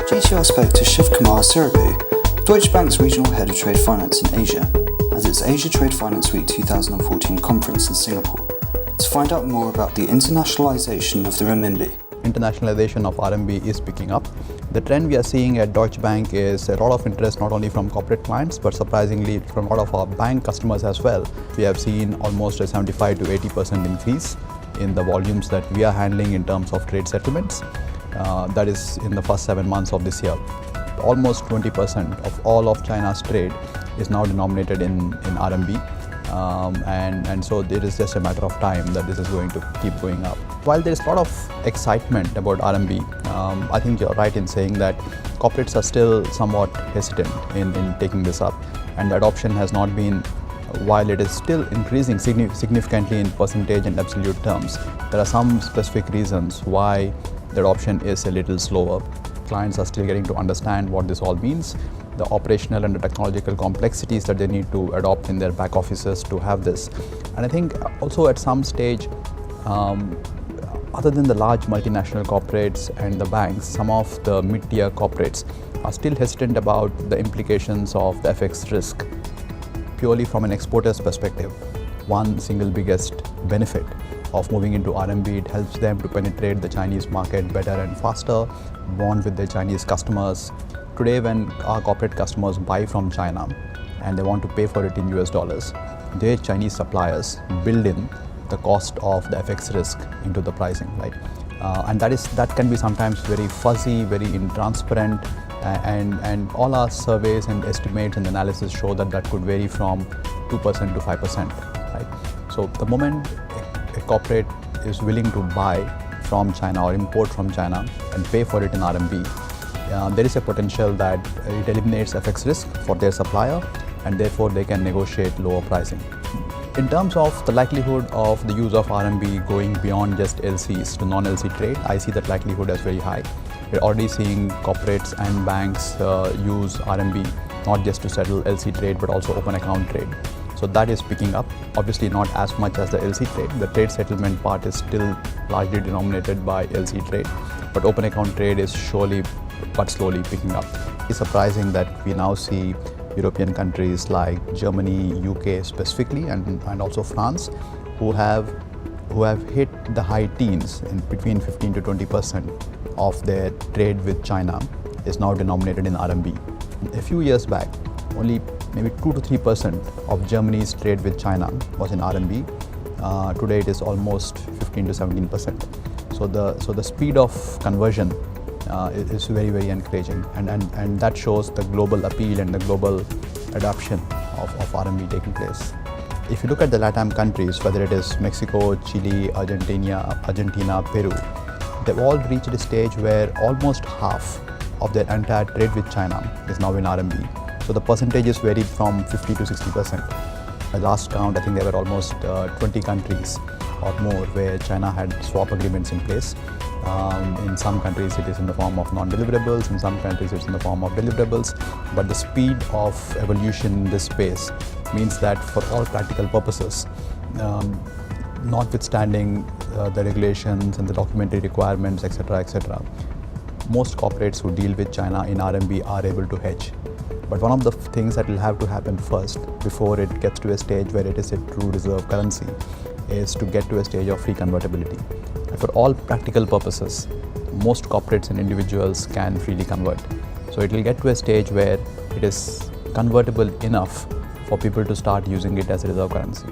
GTR spoke to Shiv Kumar Sirabu, Deutsche Bank's regional head of trade finance in Asia, at its Asia Trade Finance Week 2014 conference in Singapore, to find out more about the internationalization of the renminbi. Internationalization of RMB is picking up. The trend we are seeing at Deutsche Bank is a lot of interest not only from corporate clients but surprisingly from a lot of our bank customers as well. We have seen almost a 75 to 80% increase in the volumes that we are handling in terms of trade settlements. That is in the first 7 months of this year. Almost 20% of all of China's trade is now denominated in RMB. And so it is just a matter of time that this is going to keep going up. While there is a lot of excitement about RMB, I think you're right in saying that corporates are still somewhat hesitant in taking this up, and the adoption has not been, while it is still increasing significantly in percentage and absolute terms, there are some specific reasons why the adoption is a little slower. Clients are still getting to understand what this all means, the operational and the technological complexities that they need to adopt in their back offices to have this. And I think also at some stage, other than the large multinational corporates and the banks, some of the mid-tier corporates are still hesitant about the implications of the FX risk purely from an exporter's perspective. One single biggest benefit of moving into RMB, it helps them to penetrate the Chinese market better and faster, bond with their Chinese customers. Today, when our corporate customers buy from China and they want to pay for it in US dollars, their Chinese suppliers build in the cost of the FX risk into the pricing, right? And that can be sometimes very fuzzy, very intransparent, and all our surveys and estimates and analysis show that that could vary from 2% to 5%, right? So the moment a corporate is willing to buy from China or import from China and pay for it in RMB, there is a potential that it eliminates FX risk for their supplier, and therefore they can negotiate lower pricing. In terms of the likelihood of the use of RMB going beyond just LCs to non-LC trade, I see that likelihood as very high. We're already seeing corporates and banks use RMB not just to settle LC trade but also open account trade. So that is picking up, obviously not as much as the LC trade. The trade settlement part is still largely denominated by LC trade, but open account trade is surely but slowly picking up. It's surprising that we now see European countries like Germany, UK specifically, and also France, who have hit the high teens, in between 15 to 20% of their trade with China is now denominated in RMB. A few years back, only maybe 2 to 3% of Germany's trade with China was in RMB. Today it is almost 15 to 17%. So the speed of conversion is very, very encouraging, and that shows the global appeal and the global adoption of RMB taking place. If you look at the LATAM countries, whether it is Mexico, Chile, Argentina, Peru, they've all reached a stage where almost half of their entire trade with China is now in RMB. So the percentages varied from 50 to 60%. At last count, I think there were almost 20 countries or more where China had swap agreements in place. In some countries it is in the form of non-deliverables, in some countries it's in the form of deliverables, but the speed of evolution in this space means that for all practical purposes, notwithstanding the regulations and the documentary requirements, etc., most corporates who deal with China in RMB are able to hedge. But one of the things that will have to happen first before it gets to a stage where it is a true reserve currency is to get to a stage of free convertibility. And for all practical purposes, most corporates and individuals can freely convert. So it will get to a stage where it is convertible enough for people to start using it as a reserve currency.